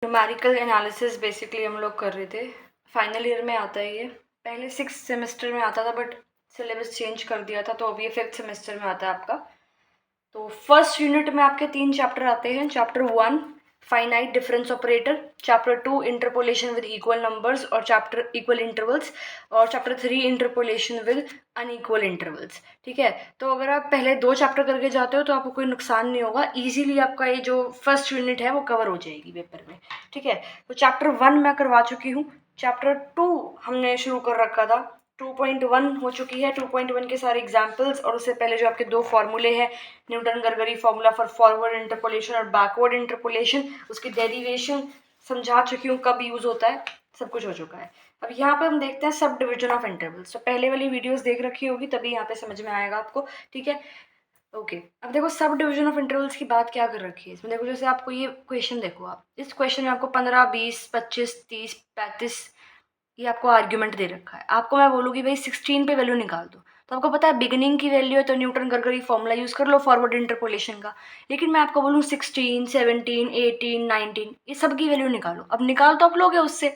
Numerical analysis basically हम लोग कर रहे थे। फाइनल ईयर में आता है ये, पहले 6th सेमेस्टर में आता था बट सिलेबस चेंज कर दिया था, तो अभी ये 5th सेमेस्टर में आता है आपका। तो फर्स्ट यूनिट में आपके 3 चैप्टर आते हैं। Chapter 1 finite difference operator, chapter 2 interpolation with equal numbers और चैप्टर इक्वल इंटरवल्स, और chapter 3 interpolation with unequal intervals. ठीक है, तो अगर आप पहले 2 चैप्टर करके जाते हो तो आपको कोई नुकसान नहीं होगा, इजीली आपका ये जो फर्स्ट यूनिट है वो कवर हो जाएगी पेपर में। ठीक है, तो चैप्टर 1 मैं करवा चुकी हूँ। चैप्टर 2 हमने शुरू कर रखा था, 2.1 हो चुकी है। 2.1 के सारे एग्जाम्पल्स और उससे पहले जो आपके 2 फॉर्मूले हैं, Newton Gregory formula for forward interpolation और बैकवर्ड इंटरपोलेशन, उसकी डेरिवेशन समझा चुकी हूँ, कब यूज़ होता है, सब कुछ हो चुका है। अब यहाँ पे हम देखते हैं सब डिविजन ऑफ इंटरवल्स। तो पहले वाली वीडियोस देख रखी होगी तभी यहाँ पे समझ में आएगा आपको। ठीक है, ओके। अब देखो सब डिविजन ऑफ इंटरवल्स की बात क्या कर रखी है इसमें। देखो जैसे आपको ये क्वेश्चन देखो, आप इस क्वेश्चन में आपको 15, 20, 25, 30, 35 ये आपको आर्ग्यूमेंट दे रखा है। आपको मैं बोलूँगी भाई 16 पे वैल्यू निकाल दो, तो आपको पता है बिगिनिंग की वैल्यू है तो न्यूटन गर्गरी फॉर्मूला यूज़ कर लो फॉरवर्ड इंटरपोलेशन का। लेकिन मैं आपको बोलूँ 16, 17, 18, 19 ये सब की वैल्यू निकालो। अब निकाल तो आप लोगे उससे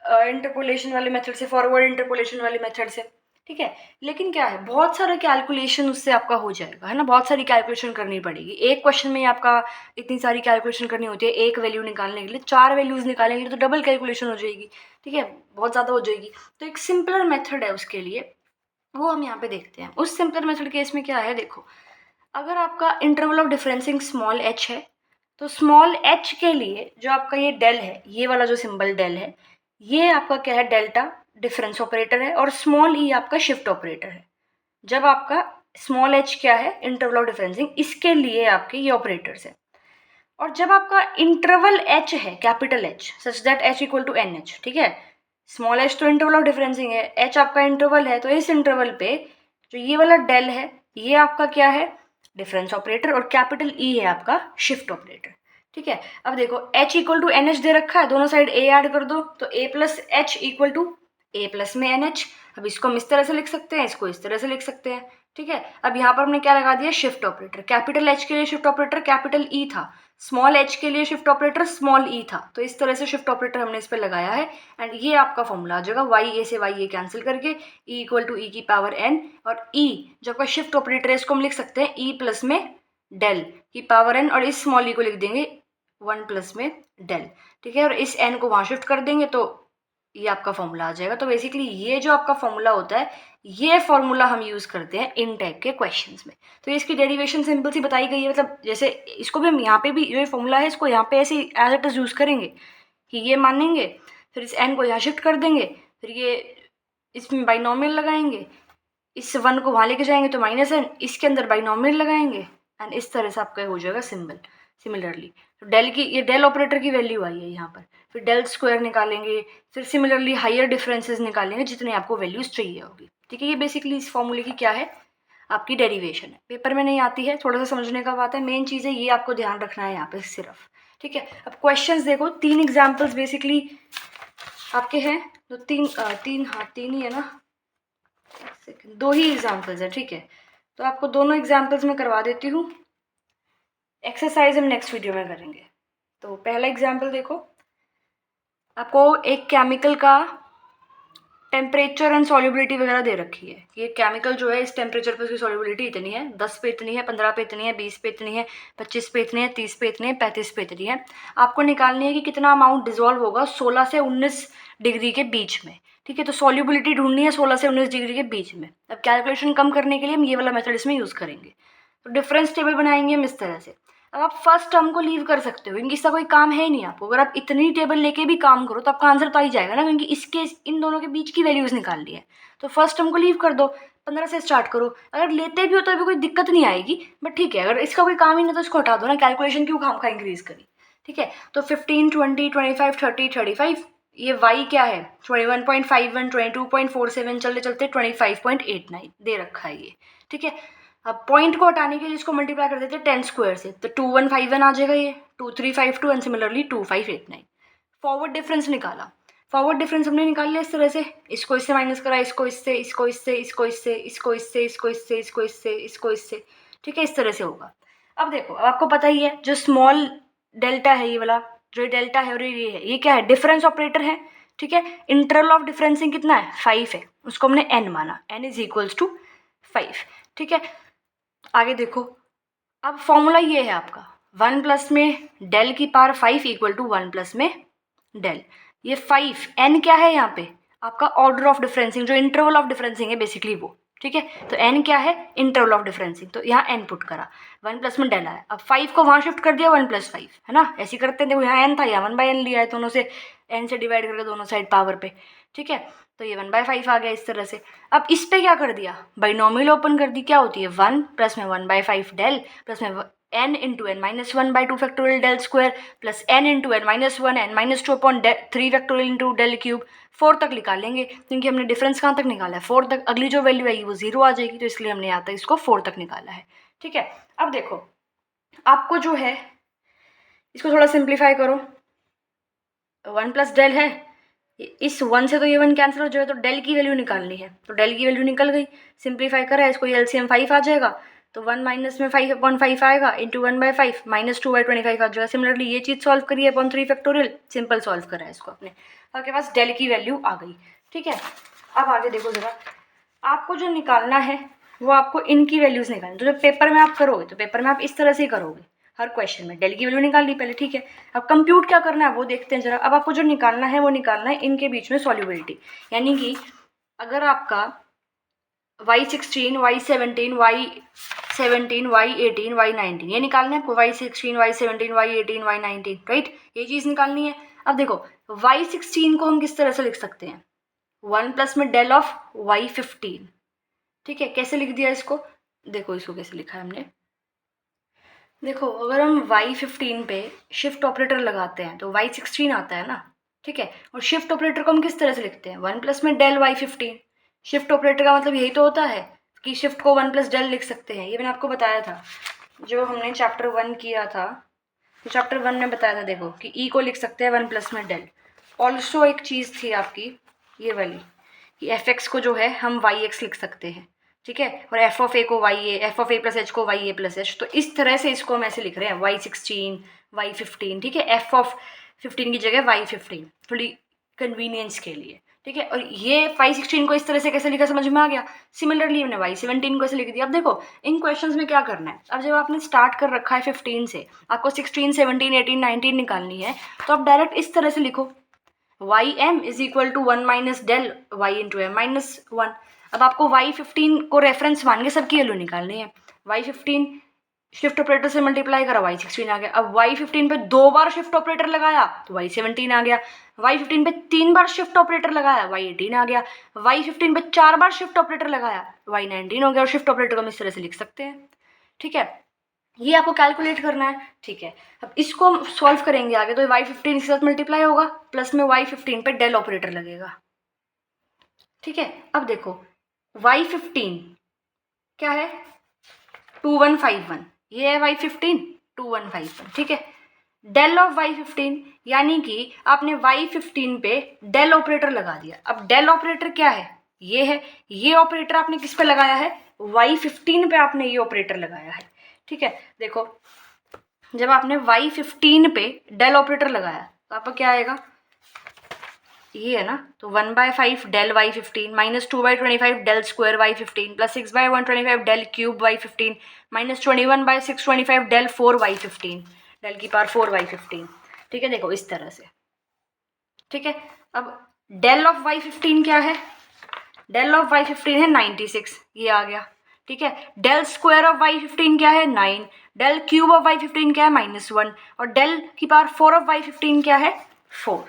इंटरपोलेशन वाले मेथड से, फॉरवर्ड इंटरपोलेशन वाले मेथड से। ठीक है, लेकिन क्या है, बहुत सारा कैलकुलेशन उससे आपका हो जाएगा, है ना। बहुत सारी कैलकुलेशन करनी पड़ेगी। एक क्वेश्चन में आपका इतनी सारी कैलकुलेशन करनी होती है, एक वैल्यू निकालने के लिए 4 वैल्यूज़ निकालने के लिए तो डबल कैलकुलेशन हो जाएगी। ठीक है, बहुत ज़्यादा हो जाएगी। तो एक सिंपलर मेथड है उसके लिए, वो हम यहाँ पे देखते हैं। उस सिंपलर मेथड केस में क्या है, देखो अगर आपका इंटरवल ऑफ डिफरेंसिंग स्मॉल h है, तो स्मॉल h के लिए जो आपका ये डेल है, ये वाला जो सिंबल डेल है, ये आपका क्या है, डेल्टा डिफरेंस ऑपरेटर है, और स्मॉल ई आपका शिफ्ट ऑपरेटर है। जब आपका स्मॉल h क्या है, इंटरवल ऑफ डिफरेंसिंग, इसके लिए आपके ये ऑपरेटर्स है। और जब आपका इंटरवल h है, capital H, such that h equal to NH, ठीक है, स्मॉल h तो इंटरवल ऑफ डिफरेंसिंग है, h आपका इंटरवल है, तो इस इंटरवल पे जो ये वाला डेल है, ये आपका क्या है, डिफरेंस ऑपरेटर, और कैपिटल E है आपका शिफ्ट ऑपरेटर। ठीक है, अब देखो h इक्वल टू NH दे रखा है, दोनों साइड a ऐड कर दो तो a plus h equal to a plus में NH। अब इसको हम इस तरह से लिख सकते हैं, इसको इस तरह से लिख सकते हैं। ठीक है, अब यहाँ पर हमने क्या लगा दिया, शिफ्ट ऑपरेटर। कैपिटल H के लिए शिफ्ट ऑपरेटर कैपिटल E था, स्मॉल h के लिए शिफ्ट ऑपरेटर स्मॉल e था, तो इस तरह से शिफ्ट ऑपरेटर हमने इस पर लगाया है। एंड ये आपका फॉर्मूला आ जाएगा, वाई ए से वाई ए कैंसिल करके e इक्वल टू ई की पावर n, और e जो आपका शिफ्ट ऑपरेटर है इसको हम लिख सकते हैं e प्लस में डेल की पावर n, और इस स्मॉल e को लिख देंगे 1 प्लस में डेल। ठीक है, और इस n को वहाँ शिफ्ट कर देंगे तो ये आपका फॉर्मूला आ जाएगा। तो बेसिकली ये जो आपका फॉर्मूला होता है, ये फॉर्मूला हम यूज़ करते हैं इन टाइप के क्वेश्चंस में। तो इसकी डेरिवेशन सिंपल सी बताई गई है, मतलब जैसे इसको भी हम यहाँ पे भी जो फॉर्मूला है इसको यहाँ पे ऐसे एज इट इज़ यूज़ करेंगे कि ये मानेंगे, फिर इस n को यहाँ शिफ्ट कर देंगे, फिर ये इसमें बाइनॉमियल लगाएंगे, इस 1 को वहाँ लेके जाएंगे तो माइनस n, इसके अंदर बाइनॉमियल लगाएंगे, एंड इस तरह से आपका हो जाएगा सिंबल। सिमिलरली तो डेल की, ये डेल ऑपरेटर की वैल्यू आई है यहाँ पर, फिर डेल स्क्वायर निकालेंगे, फिर सिमिलरली हायर डिफरेंसेस निकालेंगे जितने आपको वैल्यूज चाहिए होगी। ठीक है, ये बेसिकली इस फॉर्मूले की क्या है, आपकी डेरिवेशन है। पेपर में नहीं आती है, थोड़ा सा समझने का बात है, मेन चीज़ है ये आपको ध्यान रखना है यहाँ पे सिर्फ। ठीक है, अब क्वेश्चंस देखो, 3 एग्जाम्पल्स बेसिकली आपके हैं, तो तीन ही है ना, 2 ही एग्जाम्पल्स है। ठीक है, तो आपको दोनों एग्जाम्पल्स में करवा देती हूँ, एक्सरसाइज हम नेक्स्ट वीडियो में करेंगे। तो पहला एग्जाम्पल देखो, आपको एक केमिकल का टेम्परेचर एंड सॉल्युबिलिटी वगैरह दे रखी है। ये केमिकल जो है इस टेम्परेचर पर उसकी सॉल्युबिलिटी इतनी है, 10 पे इतनी है, 15 पे इतनी है, 20 पे इतनी है, 25 पे इतनी है, 30 पे इतनी है, 35 पे इतनी है। आपको निकालनी है कि कितना अमाउंट डिजोल्व होगा 16 से 19 डिग्री के बीच में। ठीक है, तो सॉल्युबिलिटी ढूंढनी है 16 से 19 डिग्री के बीच में। अब कैलकुलेशन कम करने के लिए हम ये वाला मेथड इसमें यूज़ करेंगे। तो डिफरेंस टेबल बनाएंगे हम इस तरह से। अब आप फर्स्ट टर्म को लीव कर सकते हो क्योंकि इसका कोई काम है ही नहीं आपको। अगर आप इतनी टेबल लेके भी काम करो तो आपका आंसर तो आ ही जाएगा ना, क्योंकि इसके इन दोनों के बीच की वैल्यूज़ निकाल ली है। तो फर्स्ट टर्म को लीव कर दो, 15 से स्टार्ट करो। अगर लेते भी हो तो अभी कोई दिक्कत नहीं आएगी, बट ठीक है, अगर इसका कोई काम ही नहीं तो इसको हटा दो ना, कैलकुलेशन क्यों खाम खा इंक्रीज करी। ठीक है, तो 15, 20, 25, 30, 35, ये y क्या है 21.51, 22.47, चलते चलते 25.89 दे रखा है ये। ठीक है, अब पॉइंट को हटाने के लिए इसको मल्टीप्लाई कर देते हैं 10 स्क्वायर से, तो 2151 आ जाएगा, ये 2352 एंड सिमिलरली 2589। फॉरवर्ड डिफरेंस निकाला, फॉरवर्ड डिफरेंस हमने निकाल लिया इस तरह से, इसको इससे माइनस करा, इसको इससे, इसको इससे, इसको इससे, इसको इससे, इसको इससे, इसको इससे, इसको इससे। ठीक है, इस तरह से होगा। अब देखो, अब आपको पता ही है जो स्मॉल डेल्टा है ये वाला, जो डेल्टा है और ये है, ये क्या है, डिफरेंस ऑपरेटर है, ठीक है। इंटरवल ऑफ डिफरेंसिंग कितना है, 5 है, उसको हमने n माना, n इज इक्वल्स टू 5, ठीक है। आगे देखो, अब फॉर्मूला ये है आपका 1 प्लस में डेल की पावर 5 इक्वल टू 1 प्लस में डेल, ये 5 n क्या है यहाँ पे आपका ऑर्डर ऑफ डिफरेंसिंग, जो इंटरवल ऑफ डिफरेंसिंग है बेसिकली वो, ठीक है। तो n क्या है, इंटरवल ऑफ डिफरेंसिंग, तो यहाँ n पुट करा, 1 प्लस में डेल आया, अब 5 को वहाँ शिफ्ट कर दिया 1 प्लस 5, है ना, ऐसे करते हैं। देखो यहाँ n था, यहाँ 1/n लिया है, दोनों से n से डिवाइड करके दोनों साइड पावर पे, ठीक है। तो ये 1/5 आ गया इस तरह से। अब इस पे क्या कर दिया, बाइनोमियल ओपन कर दी, क्या होती है 1 प्लस में 1/5 डेल प्लस में n into n minus 1/2 factorial del square plus n into n minus 1 n minus 2 upon 3 factorial into del cube, 4 तक निकालेंगे क्योंकि हमने डिफरेंस कहाँ तक निकाला है, 4 तक। अगली जो वैल्यू आएगी वो 0 आ जाएगी, तो इसलिए हमने यहाँ तक इसको 4 तक निकाला है, ठीक है। अब देखो आपको जो है इसको थोड़ा सिंप्लीफाई करो, 1 प्लस डेल है, इस 1 से तो ये 1 कैंसिल हो जाएगा, तो डेल की वैल्यू निकालनी है, तो डेल की वैल्यू निकल गई, सिंप्लीफाई करा है इसको, एलसीएम 5 आ जाएगा, तो 1 माइनस में 5 अपॉन 5 आएगा इंटू 1/5 माइनस 2/25 आ जाएगा। सिमिलरली ये चीज़ सॉल्व करिए अपॉन 3 फैक्टोरियल, सिंपल सॉल्व करा है इसको आपने, आपके पास डेल की वैल्यू आ गई, ठीक है। अब आगे देखो ज़रा, आपको जो निकालना है वो आपको इनकी वैल्यूज़ निकालनी, तो जब पेपर में आप करोगे तो पेपर में आप इस तरह से ही करोगे, हर क्वेश्चन में डेल की वैल्यू निकाल ली पहले, ठीक है। अब कंप्यूट क्या करना है वो देखते हैं जरा। अब आपको जो निकालना है वो निकालना है इनके बीच में सॉल्युबिलिटी, यानी कि अगर आपका y16 y17 y17 y18 y19 ये निकालना है आपको, y16 y17 y18 y19, right, ये चीज़ निकालनी है। अब देखो y16 को हम किस तरह से लिख सकते हैं, 1 प्लस में डेल ऑफ y15, ठीक है। कैसे लिख दिया इसको, देखो इसको कैसे लिखा है हमने, देखो अगर हम y15 पे शिफ्ट ऑपरेटर लगाते हैं तो y16 आता है ना, ठीक है। और शिफ्ट ऑपरेटर को हम किस तरह से लिखते हैं, 1 प्लस में डेल y15, शिफ्ट ऑपरेटर का मतलब यही तो होता है कि शिफ्ट को 1 प्लस डेल लिख सकते हैं, ये मैंने आपको बताया था जो हमने चैप्टर 1 किया था, तो चैप्टर 1 में बताया था देखो कि ई को लिख सकते हैं 1 प्लस में डेल। ऑल्सो एक चीज़ थी आपकी ये वाली कि एफ एक्स को जो है हम वाई एक्स लिख सकते हैं, ठीक है, और एफ ऑफ ए को y a, f of a plus h को वाई ए प्लस एच, तो इस तरह से इसको हम ऐसे लिख रहे हैं y16 y15, ठीक है, एफ ऑफ 15 की जगह y15, थोड़ी कन्वीनियंस के लिए, ठीक है। और ये y16 को इस तरह से कैसे लिखा समझ में आ गया। सिमिलरली हमने y17 को ऐसे लिख दिया। अब देखो इन क्वेश्चंस में क्या करना है, अब जब आपने स्टार्ट कर रखा है 15 से, आपको 16 17 18 19 निकालनी है, तो आप डायरेक्ट इस तरह से लिखो y m is equal to 1 minus del y into m minus 1। अब आपको y15 को रेफरेंस मान के सबकी वैल्यू निकालनी है, y15 शिफ्ट ऑपरेटर से मल्टीप्लाई करा y16 आ गया, अब y15 पे 2 बार शिफ्ट ऑपरेटर लगाया तो y17 आ गया, y15 पे 3 बार शिफ्ट ऑपरेटर लगाया y18 आ गया, y15 पे 4 बार शिफ्ट ऑपरेटर लगाया y19 हो गया, और शिफ्ट ऑपरेटर को हम इस तरह से लिख सकते हैं, ठीक है। ये आपको कैलकुलेट करना है, ठीक है। अब इसको हम सॉल्व करेंगे आगे, तो y15 के साथ मल्टीप्लाई होगा, प्लस में y15 पे डेल ऑपरेटर लगेगा, ठीक है। अब देखो y15 क्या है 2151, ये है y15 2151, ठीक है। डेल ऑफ y15 यानी कि आपने y15 पे डेल ऑपरेटर लगा दिया। अब डेल ऑपरेटर क्या है, ये है, ये ऑपरेटर आपने किस पे लगाया है, y15 पे आपने ये ऑपरेटर लगाया है, ठीक है। देखो जब आपने y15 पे डेल ऑपरेटर लगाया तो आपका क्या आएगा, ये है ना, तो 1/5 del y15 minus 2/25 del square y15 plus 6/125 del cube y15 minus 21/625 del 4y15, del की पावर 4y15, ठीक है। देखो इस तरह से, ठीक है। अब डेल ऑफ y15 क्या है, डेल ऑफ y15 है 96, ये आ गया, ठीक है। डेल स्क्वायर ऑफ y15 क्या है 9, डेल क्यूब ऑफ y15 क्या है -1, और डेल की पावर 4 ऑफ y15 क्या है 4।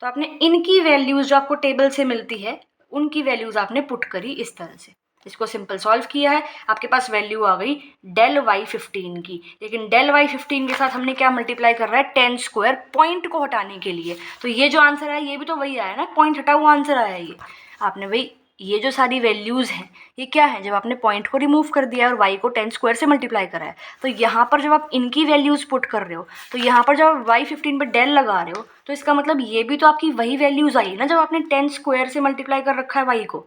तो आपने इनकी वैल्यूज़ जो आपको टेबल से मिलती है उनकी वैल्यूज़ आपने पुट करी इस तरह से, इसको सिंपल सॉल्व किया है, आपके पास वैल्यू आ गई डेल y15 की। लेकिन डेल y15 के साथ हमने क्या मल्टीप्लाई कर रहा है 10 स्क्वायर, पॉइंट को हटाने के लिए। तो ये जो आंसर है ये भी तो वही आया ना, पॉइंट हटा हुआ आंसर आया ये आपने, वही ये जो सारी वैल्यूज़ हैं ये क्या है, जब आपने पॉइंट को रिमूव कर दिया और y को 10 स्क्वायर से मल्टीप्लाई करा है, तो यहाँ पर जब आप इनकी वैल्यूज़ पुट कर रहे हो, तो यहाँ पर जब आप y15 पे डेल लगा रहे हो, तो इसका मतलब ये भी तो आपकी वही वैल्यूज़ आई ना, जब आपने 10 स्क्वायर से मल्टीप्लाई कर रखा है y को,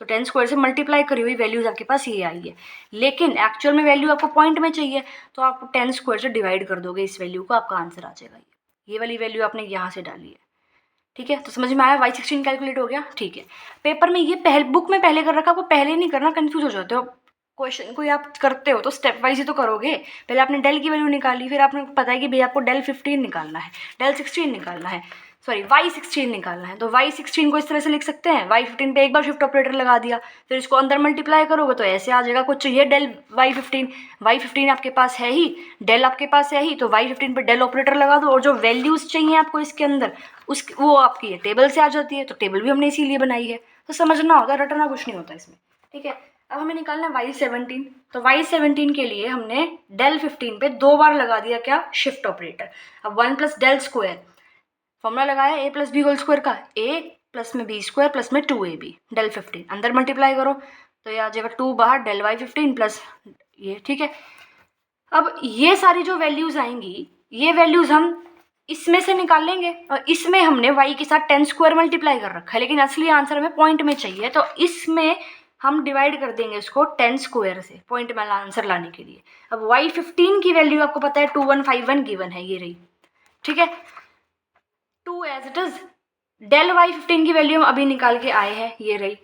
तो 10 स्क्वायर से मल्टीप्लाई करी हुई वैल्यूज़ आपके पास ये आई है। लेकिन एक्चुअल में वैल्यू आपको पॉइंट में चाहिए, तो आप 10 स्क्वायर से डिवाइड कर दोगे इस वैल्यू को, आपका आंसर आ जाएगा ये। ये वाली वैल्यू आपने यहाँ से डाली है, ठीक है। तो समझ में आया, y16 कैलकुलेट हो गया, ठीक है। पेपर में ये पहले बुक में पहले कर रखा, आपको पहले नहीं करना, कंफ्यूज हो जाते हो। क्वेश्चन कोई आप करते हो तो स्टेप वाइज ही तो करोगे। पहले आपने डेल की वैल्यू निकाली, फिर आपने पता है कि भैया आपको डेल 15 निकालना है, डेल 16 निकालना है, सॉरी y16 निकालना है। तो y16 को इस तरह से लिख सकते हैं, y15 पे एक बार शिफ्ट ऑपरेटर लगा दिया, फिर इसको अंदर मल्टीप्लाई करोगे तो ऐसे आ जाएगा। कुछ चाहिए डेल y15 आपके पास है ही, डेल आपके पास है ही, तो y15 पे डेल ऑपरेटर लगा दो, और जो वैल्यूज़ चाहिए आपको इसके अंदर वो आपकी है टेबल से आ जाती है। तो टेबल भी हमने इसीलिए बनाई है, तो समझना होता है, रटना कुछ नहीं होता इसमें, ठीक है। अब हमें निकालना है y17, तो y17 के लिए हमने डेल 15 पे 2 बार लगा दिया क्या, शिफ्ट ऑपरेटर। अब 1 प्लस डेल स्क्वायर, फॉर्मूला लगाया a plus b whole square का, a प्लस में बी स्क्वायर प्लस में 2ab, डेल 15 अंदर मल्टीप्लाई करो तो ये आ जाएगा 2 बाहर, डेल y15 प्लस ये, ठीक है। अब ये सारी जो वैल्यूज़ आएंगी, ये वैल्यूज़ हम इसमें से निकाल लेंगे, और इसमें हमने y के साथ 10 स्क्वायर मल्टीप्लाई कर रखा है, लेकिन असली आंसर हमें पॉइंट में चाहिए, तो इसमें हम डिवाइड कर देंगे इसको 10 स्क्वायर से पॉइंट में आंसर लाने के लिए। अब y15 की वैल्यू आपको पता है 2151 गिवन है, ये रही, ठीक है। 2 as it is, del y15 की वैल्यू हम अभी निकाल के आए हैं, ये रही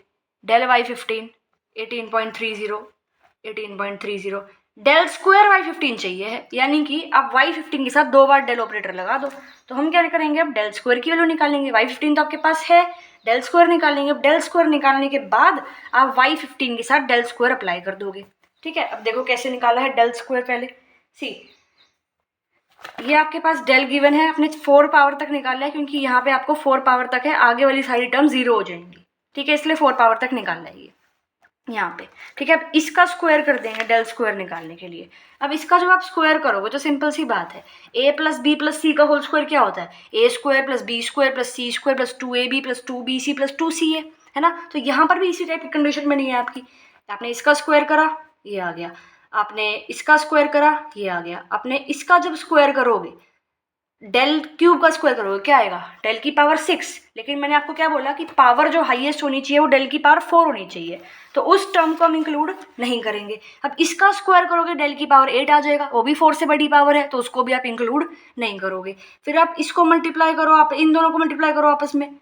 del y15 18.30, del square y15 चाहिए है, यानी कि आप y15 के साथ 2 बार डेल ऑपरेटर लगा दो। तो हम क्या करेंगे, अब डेल स्क्वायर की वैल्यू निकालेंगे, y15 तो आपके पास है, डेल स्क्वायर निकालेंगे। अब डेल स्क्वायर निकालने के बाद आप y15 के साथ डेल स्क्वायर अप्लाई कर दोगे, ठीक है। अब देखो कैसे निकाला है डेल स्क्वायर, पहले सी, ये आपके पास डेल गिवन है, आपने 4 पावर तक निकाला है, क्योंकि यहाँ पे आपको 4 पावर तक है, आगे वाली सारी टर्म 0 हो जाएंगी, ठीक है, इसलिए 4 पावर तक निकालना है ये यहाँ पे, ठीक है। अब इसका स्क्वायर कर देंगे डेल स्क्वायर निकालने के लिए। अब इसका जब आप स्क्वायर करोगे तो सिंपल सी बात है, a plus b plus c का होल स्क्वायर क्या होता है, a square plus b square plus c square plus 2ab plus 2bc plus 2ca, है ना। तो यहाँ पर भी इसी टाइप की कंडीशन बनी है आपकी, आपने इसका स्क्वायर करा, ये आ गया, आपने इसका स्क्वायर करा, ये आ गया, आपने इसका जब स्क्वायर करोगे, डेल क्यूब का स्क्वायर करोगे, क्या आएगा, डेल की पावर 6, लेकिन मैंने आपको क्या बोला कि पावर जो हाईएस्ट होनी चाहिए वो डेल की पावर 4 होनी चाहिए, तो उस टर्म को हम इंक्लूड नहीं करेंगे। अब इसका स्क्वायर करोगे, डेल की पावर 8 आ जाएगा, वो भी 4 से बड़ी पावर है, तो उसको भी आप इंक्लूड नहीं करोगे। फिर आप इसको मल्टीप्लाई करो, आप इन दोनों को मल्टीप्लाई करो आपस में,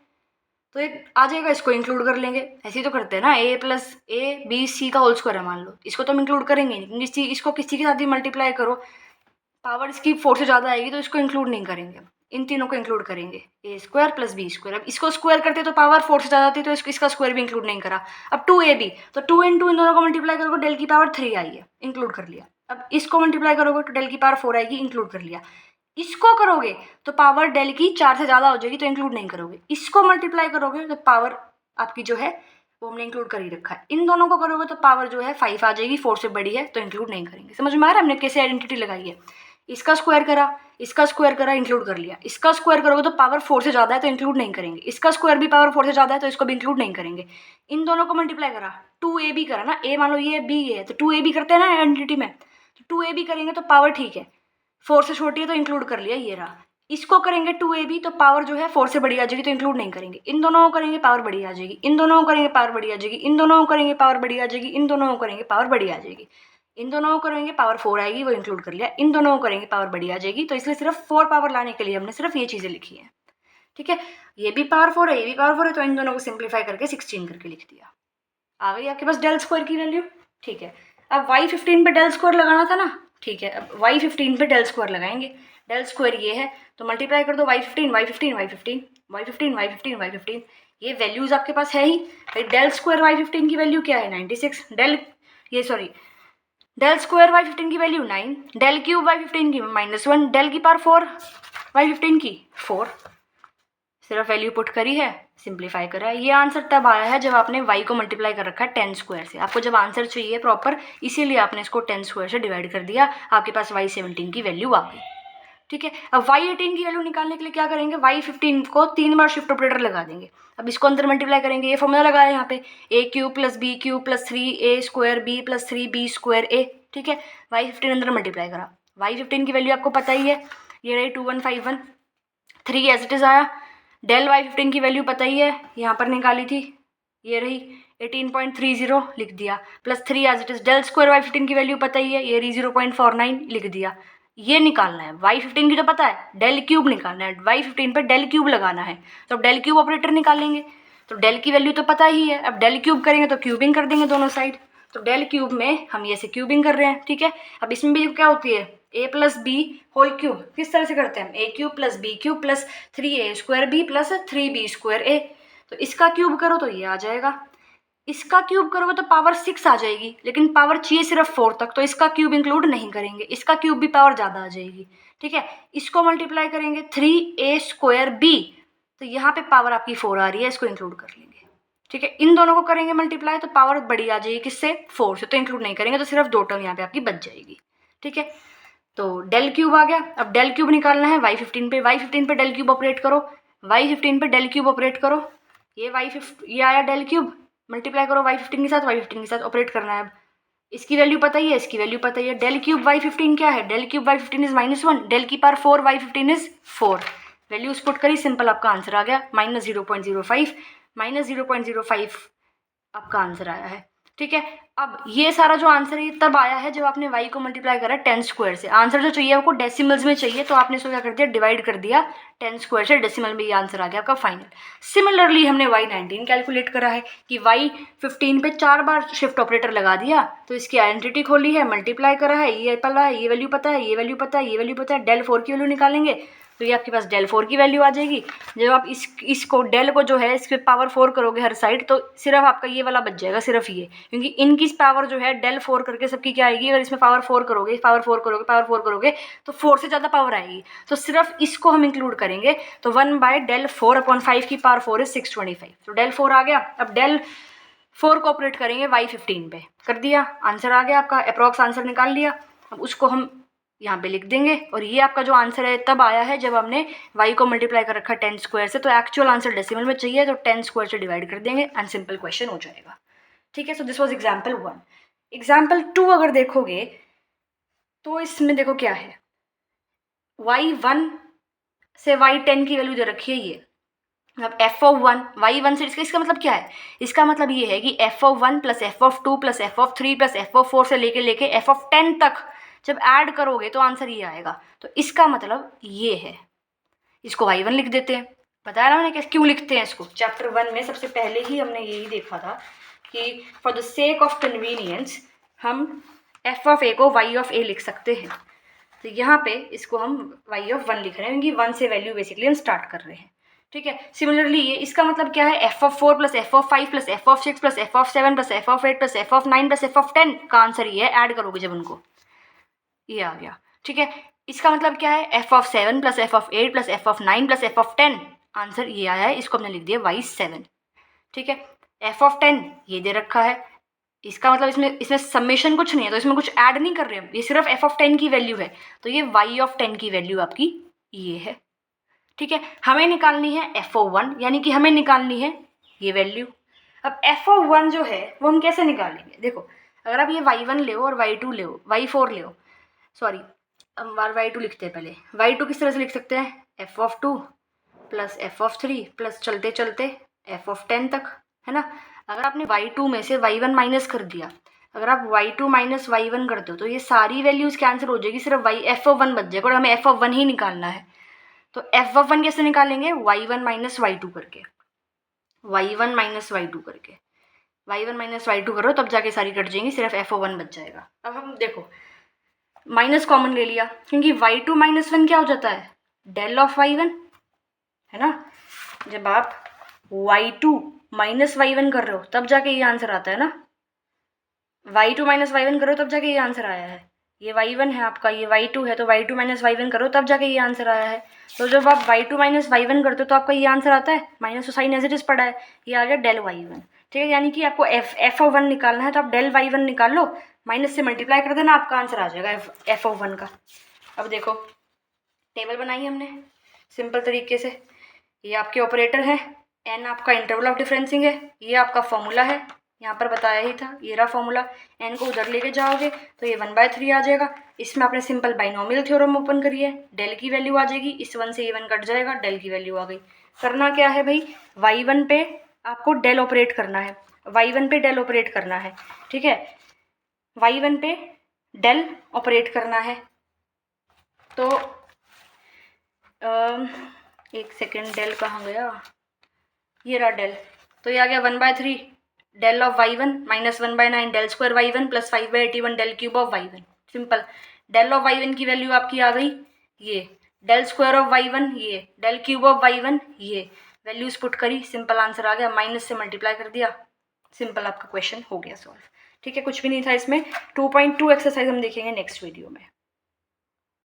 तो एक आ जाएगा, इसको इंक्लूड कर लेंगे। ऐसे ही तो करते हैं ना, a plus a b c का होल स्क्वायर है मान लो, इसको तो हम इंक्लूड करेंगे नहीं, क्योंकि इसको किसी के साथ भी मल्टीप्लाई करो, पावर इसकी 4 से ज़्यादा आएगी, तो इसको इंक्लूड नहीं करेंगे, इन तीनों को इंक्लूड करेंगे, ए स्क्वायर प्लस बी स्क्वायर। अब इसको स्क्वायर करते तो पावर 4 से ज़्यादा आती, तो इसका स्क्वायर भी इंक्लूड नहीं करा। अब 2ab, तो 2 इंटू इन दोनों को मल्टीप्लाई करोगे, डेल की पावर 3 आई है, इंक्लूड कर लिया। अब इसको मल्टीप्लाई करोगे तो डेल की पावर 4 आएगी, इंक्लूड कर लिया। इसको करोगे तो पावर डेल की 4 से ज़्यादा हो जाएगी, तो इंक्लूड नहीं करोगे। इसको मल्टीप्लाई करोगे तो पावर आपकी जो है वो हमने इंक्लूड कर ही रखा है। इन दोनों को करोगे तो पावर जो है 5 आ जाएगी, 4 से बड़ी है, तो इंक्लूड नहीं करेंगे। समझ में आ रहा है हमने कैसे आइडेंटिटी लगाई है, इसका स्क्वायर करा, इसका स्क्वायर करा, इंक्लूड कर लिया। इसका स्क्वायर करोगे तो पावर 4 से ज़्यादा है, तो इंक्लूड नहीं करेंगे। इसका स्क्वायर भी पावर 4 से ज़्यादा है, तो इसको भी इंक्लूड नहीं करेंगे। इन दोनों को मल्टीप्लाई करा, 2ab करा ना, a मान लो ये b है, तो 2ab करते हैं ना आइडेंटिटी में, तो 2ab करेंगे तो पावर ठीक है 4 से छोटी है, तो इंक्लूड कर लिया, ये रहा। इसको करेंगे 2ab, तो पावर जो है 4 से बड़ी आ जाएगी, तो इंक्लूड नहीं करेंगे। इन दोनों को करेंगे पावर बड़ी आ जाएगी, इन दोनों को करेंगे पावर बड़ी आ जाएगी, इन दोनों को करेंगे पावर बड़ी आ जाएगी, इन दोनों को करेंगे पावर बड़ी आ जाएगी, इन दोनों को करेंगे पावर 4 आएगी, वो इंक्लूड कर लिया। इन दोनों को करेंगे पावर बड़ी आ जाएगी, तो इसलिए सिर्फ 4 पावर लाने के लिए हमने सिर्फ ये चीज़ें लिखी हैं, ठीक है। ये भी पावर 4 है, ये भी पावर 4 है, तो इन दोनों को सिंप्लीफाई करके 16 करके लिख दिया। आ गई आपके पास डेल स्क्वायर की वैल्यू, ठीक है। अब y15 पे डेल स्क्वायर लगाना था ना, ठीक है। अब y15 पे डेल स्क्वायर लगाएंगे, डेल स्क्वायर ये है, तो मल्टीप्लाई कर दो y15 ये वैल्यूज़ आपके पास है ही भाई। डेल स्क्वायर y15 की वैल्यू क्या है 96, डेल स्क्वायर y15 की वैल्यू 9, डेल क्यूब y15 की -1, डेल की पावर 4 y15 की 4, सिर्फ वैल्यू पुट करी है, सिंप्लीफाई करा है। ये आंसर तब आया है जब आपने y को मल्टीप्लाई कर रखा है 10 स्क्वायर से। आपको जब आंसर चाहिए प्रॉपर, इसीलिए आपने इसको 10 स्क्वायर से डिवाइड कर दिया, आपके पास y17 की वैल्यू आ गई, ठीक है। अब y18 की वैल्यू निकालने के लिए क्या करेंगे, y15 को 3 बार शिफ्ट ऑपरेटर लगा देंगे। अब इसको अंदर मल्टीप्लाई करेंगे, ये फॉर्मूला लगाया यहाँ पे, a cube plus b cube plus 3a square b plus 3b square a, ठीक है। y15 अंदर मल्टीप्लाई करा, y15 की वैल्यू आपको पता ही है, ये रही 2151, 3 एज इट इज़ आया। डेल y15 की वैल्यू पता ही है, यहाँ पर निकाली थी, ये रही 18.30 लिख दिया, plus 3 as it is. Del square y15 की वैल्यू पता ही है, ये रही 0.49 लिख दिया। ये निकालना है। y15 की तो पता है, डेल क्यूब निकालना है, y15 पे डेल क्यूब लगाना है, तो अब डेल क्यूब ऑपरेटर निकालेंगे। तो डेल की वैल्यू तो पता ही है, अब डेल क्यूब करेंगे तो क्यूबिंग कर देंगे दोनों साइड। तो डेल क्यूब में हम ये से क्यूबिंग कर रहे हैं, ठीक है। अब इसमें भी क्या होती है, a plus b whole cube. किस तरह से करते हैं हम, a cube plus b cube plus 3a square b plus 3b square a। तो इसका क्यूब करो तो ये आ जाएगा, इसका क्यूब करोगे तो पावर 6 आ जाएगी, लेकिन पावर चाहिए सिर्फ 4 तक, तो इसका क्यूब इंक्लूड नहीं करेंगे, इसका क्यूब भी पावर ज़्यादा आ जाएगी, ठीक है। इसको मल्टीप्लाई करेंगे 3a स्क्वायर b, तो यहाँ पे पावर आपकी 4 आ रही है, इसको इंक्लूड कर लेंगे, ठीक है। इन दोनों को करेंगे मल्टीप्लाई तो पावर बड़ी आ जाएगी, किससे, 4 से, तो इंक्लूड नहीं करेंगे, तो सिर्फ 2 टर्म यहाँ पे आपकी बच जाएगी, ठीक है। तो डेल क्यूब आ गया। अब डेल क्यूब निकालना है y15 पे, y15 पे डेल क्यूब ऑपरेट करो, y15 पे डेल क्यूब ऑपरेट करो, ये आया डेल क्यूब, मल्टीप्लाई करो y15 के साथ, y15 के साथ ऑपरेट करना है। अब इसकी वैल्यू पता ही है, इसकी वैल्यू पता ही है, डेल क्यूब y15 क्या है, del cube y15 is -1, del की power 4 y15 is 4, values put करी, सिंपल आपका आंसर आ गया -0.05, -0.05 आपका आंसर आया है, ठीक है। अब ये सारा जो आंसर है ये तब आया है जब आपने y को मल्टीप्लाई करा 10 स्क्वायर से। आंसर जो चाहिए आपको डेसिमल्स में चाहिए, तो आपने इसको क्या कर दिया, डिवाइड कर दिया 10 स्क्वायर से, डेसिमल में ये आंसर आ गया आपका फाइनल। सिमिलरली हमने y19 कैलकुलेट करा है कि y15 पे 4 बार शिफ्ट ऑपरेटर लगा दिया, तो इसकी आइडेंटिटी खोली है, मल्टीप्लाई करा है, ये पता है, ये वैल्यू पता है, ये वैल्यू पता है, ये वैल्यू पता है, डेल 4 की वैल्यू निकालेंगे तो ये आपके पास डेल 4 की वैल्यू आ जाएगी। जब आप इसको डेल को जो है इस पर पावर 4 करोगे हर साइड, तो सिर्फ आपका ये वाला बच जाएगा, सिर्फ ये, क्योंकि इनकी पावर जो है डेल 4 करके सबकी क्या आएगी, अगर इसमें पावर 4 करोगे, पावर 4 करोगे, पावर 4 करोगे तो 4 से ज़्यादा पावर आएगी, तो सिर्फ इसको हम इंक्लूड करेंगे। तो 1/del4/5 की पावर 4 इज 625, तो डेल 4 आ गया। अब डेल 4 को ऑपरेट करेंगे y15 पे, कर दिया, आंसर आ गया आपका, अप्रॉक्स आंसर निकाल लिया। अब उसको हम यहाँ पे लिख देंगे, और ये आपका जो आंसर है तब आया है जब हमने y को मल्टीप्लाई कर रखा 10 स्क्वायर से, तो एक्चुअल आंसर डेसिमल में चाहिए, तो 10 स्क्वायर से डिवाइड कर देंगे एंड सिंपल क्वेश्चन हो जाएगा, ठीक है। So this was example 1। Example 2 अगर देखोगे तो इसमें देखो क्या है, y1 से y10 की वैल्यू दे रखी है ये। अब f(1) y1 से इसका मतलब क्या है, इसका मतलब ये है कि f(1) plus f(2) plus f(3) plus f(4) से लेके f(10) तक जब ऐड करोगे तो आंसर ये आएगा। तो इसका मतलब ये है, इसको y1 लिख देते हैं। बताया ना मैंने कैसे, क्यों लिखते हैं इसको, चैप्टर 1 में सबसे पहले ही हमने यही देखा था कि for the sake of convenience हम f(a) को y(a) लिख सकते हैं। तो यहाँ पे इसको हम y(1) लिख रहे हैं, क्योंकि 1 से वैल्यू बेसिकली हम स्टार्ट कर रहे हैं, ठीक है। सिमिलरली ये इसका मतलब क्या है, f(4) plus f(5) plus f(6) plus f(7) plus f(8) plus f(9) plus f(10) का आंसर ये है, ऐड करोगे जब उनको, ये आ गया, ठीक है। इसका मतलब क्या है, f(7) plus f(8) plus f(9) plus f(10), answer ये आया है, इसको हमने लिख दिया y7, ठीक है। f(10) ये दे रखा है, इसका मतलब इसमें समेशन कुछ नहीं है, तो इसमें कुछ ऐड नहीं कर रहे हैं, ये सिर्फ f(10) की वैल्यू है, तो ये y(10) की वैल्यू आपकी ये है, ठीक है। हमें निकालनी है f(1), यानी कि हमें निकालनी है ये वैल्यू। अब f(1) जो है वो हम कैसे निकालेंगे, देखो अगर आप ये y1 ले और y2 ले, y4 ले, सॉरी हम y2 लिखते हैं पहले। y2 किस तरह से लिख सकते हैं, f(2) प्लस f(3) प्लस चलते चलते f(10) तक, है ना। अगर आपने y2 में से y1 माइनस कर दिया, अगर आप y2 माइनस y1 करते हो तो ये सारी वैल्यूज कैंसिल हो जाएगी, सिर्फ f(1) बच जाएगा, और हमें f(1) ही निकालना है। तो f(1) कैसे निकालेंगे, y1 माइनस y2 करके, y1 माइनस y2 करके, y1 माइनस y2 करो तब जाके सारी कट जाएंगी, सिर्फ f(1) बच जाएगा। अब हम देखो माइनस कॉमन ले लिया, क्योंकि y2 माइनस 1 क्या हो जाता है, डेल ऑफ y1, है ना। जब आप y2 माइनस y1 कर रहे हो तब जाके ये आंसर आता है ना, y2 माइनस y1 करो तब जाके ये आंसर आया है। ये y1 है आपका, ये y2 है, तो y2 माइनस y1 करो तब जाके ये आंसर आया है। तो जब आप y2 माइनस y1 करते हो तो आपका ये आंसर आता है, माइनस तो साइन एज इट इज पड़ा है, ये आ गया डेल y1, ठीक है। यानी कि आपको f(1) निकालना है, तो आप डेल y1 निकाल लो, माइनस से मल्टीप्लाई कर देना, आपका आंसर आ जाएगा f(1) का। अब देखो टेबल बनाई हमने सिंपल तरीके से, ये आपके ऑपरेटर है, n आपका इंटरवल ऑफ डिफरेंसिंग है, ये आपका फॉर्मूला है, यहाँ पर बताया ही था, ये रहा फॉर्मूला। n को उधर लेके जाओगे तो ये 1/3 आ जाएगा। इसमें आपने सिंपल बाइनोमियल थ्योरम ओपन करी है, डेल की वैल्यू आ जाएगी, इस 1 से ये 1 कट जाएगा, डेल की वैल्यू आ गई। करना क्या है भाई, y1 पे आपको डेल ऑपरेट करना है, y1 पे डेल ऑपरेट करना है, ठीक है, y1 पे डेल ऑपरेट करना है, तो एक सेकेंड, डेल कहाँ गया, ये रहा डेल। तो ये आ गया 1/3 del of y1 minus 1/9 del square y1 plus 5/81 del cube of y1। Simple. Del of y1 की वैल्यू आपकी आ गई ये, डेल स्क्वायर ऑफ y1 ये, डेल क्यूब ऑफ y1 ये, वैल्यूज पुट करी, सिंपल आंसर आ गया, माइनस से मल्टीप्लाई कर दिया, सिंपल आपका क्वेश्चन हो गया सॉल्व। ठीक है, कुछ भी नहीं था इसमें। 2.2 एक्सरसाइज हम देखेंगे नेक्स्ट वीडियो में।